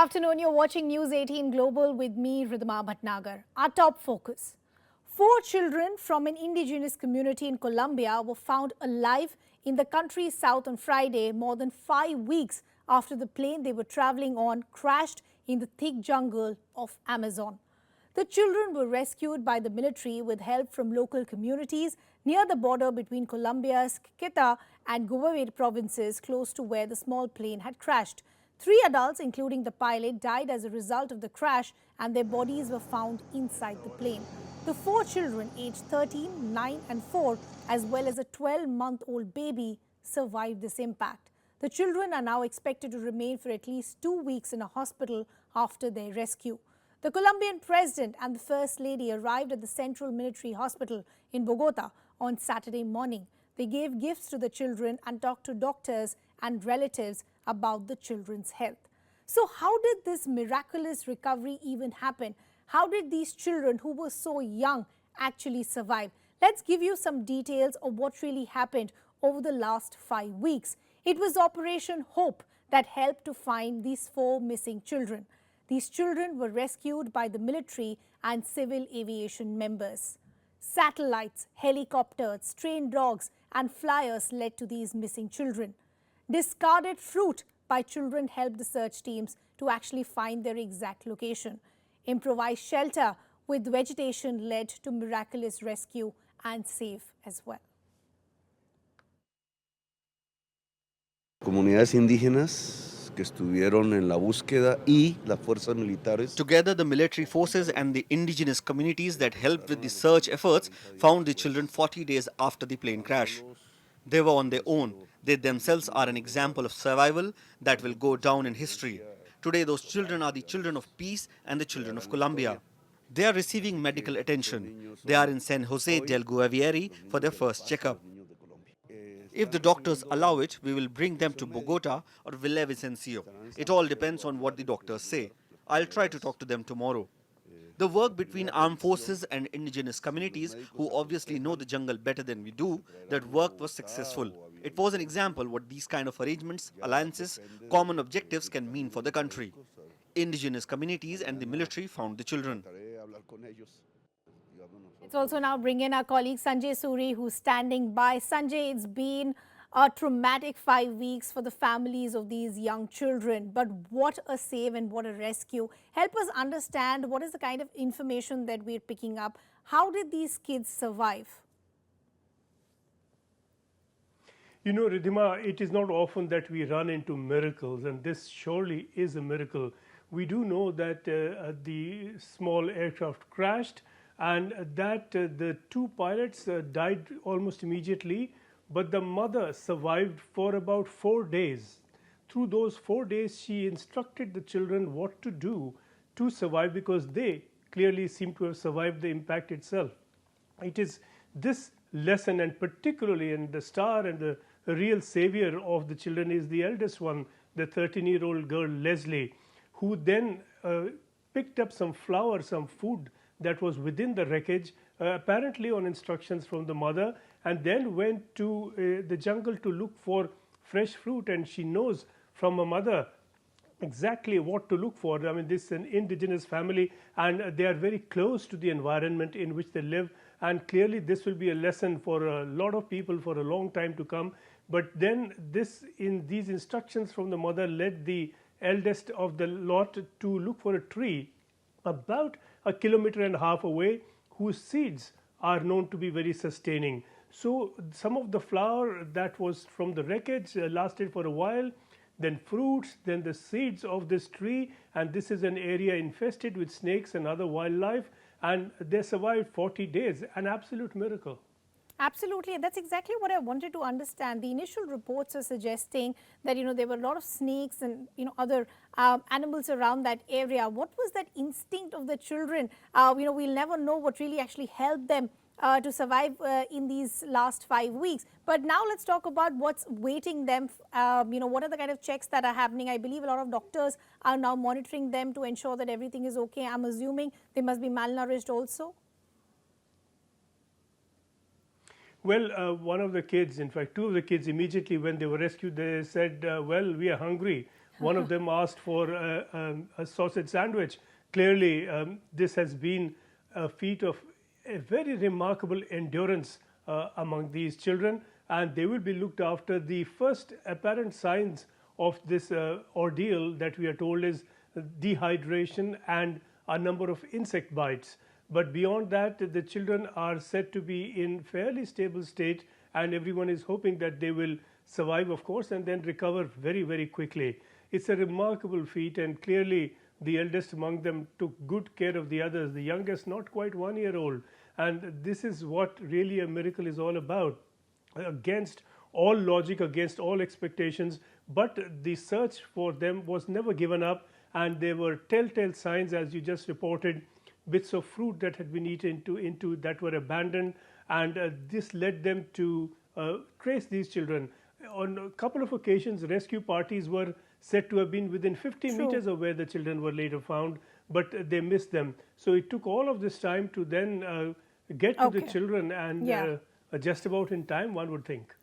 afternoon. You're watching News 18 Global with me, Ridhima Bhatnagar. Our top focus. 4 children from an indigenous community in Colombia were found alive in the country's south on Friday, more than 5 weeks after the plane they were traveling on crashed in the thick jungle of Amazon. The children were rescued by the military with help from local communities near the border between Colombia's Caqueta and Guaviare provinces, close to where the small plane had crashed. 3 adults, including the pilot, died as a result of the crash, and their bodies were found inside the plane. The 4 children, aged 13, 9 and 4, as well as a 12-month-old baby, survived this impact. The children are now expected to remain for at least 2 weeks in a hospital after their rescue. The Colombian president and the First Lady arrived at the Central Military Hospital in Bogota on Saturday morning. They gave gifts to the children and talked to doctors and relatives about the children's health. So how did this miraculous recovery even happen? How did these children who were so young actually survive? Let's give you some details of what really happened over the last 5 weeks. It was Operation Hope that helped to find these 4 missing children. These children were rescued by the military and civil aviation members. Satellites, helicopters, trained dogs and flyers led to these missing children. Discarded fruit by children helped the search teams to actually find their exact location. Improvised shelter with vegetation led to miraculous rescue and save as well. Comunidades indígenas que estuvieron en la búsqueda y las fuerzas militares. Together, the military forces and the indigenous communities that helped with the search efforts found the children 40 days after the plane crash. They were on their own. They themselves are an example of survival that will go down in history. Today, those children are the children of peace and the children of Colombia. They are receiving medical attention. They are in San Jose del Guaviare for their first checkup. If the doctors allow it, we will bring them to Bogota or Villavicencio. It all depends on what the doctors say. I'll try to talk to them tomorrow. The work between armed forces and indigenous communities, who obviously know the jungle better than we do, that work was successful. It was an example what these kind of arrangements, alliances, common objectives can mean for the country. Indigenous communities and the military found the children. Let's also now bring in our colleague Sanjay Suri, who's standing by. Sanjay, it's been a traumatic 5 weeks for the families of these young children. But what a save and what a rescue. Help us understand what is the kind of information that we're picking up. How did these kids survive? You know, Ridhima, it is not often that we run into miracles, and this surely is a miracle. We do know that the small aircraft crashed and that the 2 pilots died almost immediately, but the mother survived for about 4 days. Through those 4 days, she instructed the children what to do to survive, because they clearly seem to have survived the impact itself. It is this lesson, and particularly in the star and the real savior of the children is the eldest one, the 13-year-old girl Leslie, who then picked up some flour, some food that was within the wreckage, apparently on instructions from the mother, and then went to the jungle to look for fresh fruit. And she knows from her mother exactly what to look for. I mean, this is an indigenous family, and they are very close to the environment in which they live, and clearly this will be a lesson for a lot of people for a long time to come. But then these instructions from the mother led the eldest of the lot to look for a tree about 1.5 kilometers away, whose seeds are known to be very sustaining. So some of the flour that was from the wreckage lasted for a while, then fruits, then the seeds of this tree, and this is an area infested with snakes and other wildlife, and they survived 40 days, an absolute miracle. Absolutely, and that's exactly what I wanted to understand. The initial reports are suggesting that, there were a lot of snakes and, other animals around that area. What was that instinct of the children? We'll never know what really actually helped them to survive in these last 5 weeks. But now let's talk about what's waiting them. What are the kind of checks that are happening? I believe a lot of doctors are now monitoring them to ensure that everything is okay. I'm assuming they must be malnourished also. Well, one of the kids, in fact, 2 of the kids, immediately when they were rescued, they said, well, we are hungry. One of them asked for a sausage sandwich. Clearly, this has been a feat of a very remarkable endurance among these children, and they will be looked after. The first apparent signs of this ordeal that we are told is dehydration and a number of insect bites. But beyond that, the children are said to be in fairly stable state, and everyone is hoping that they will survive, of course, and then recover very, very quickly. It's a remarkable feat, and clearly the eldest among them took good care of the others. The youngest, not quite 1 year old. And this is what really a miracle is all about. Against all logic, against all expectations, but the search for them was never given up, and there were telltale signs, as you just reported, bits of fruit that had been eaten into that were abandoned, and this led them to trace these children. On a couple of occasions, rescue parties were said to have been within 50 meters of where the children were later found, but they missed them. So it took all of this time to then get to the children, and just about in time, one would think.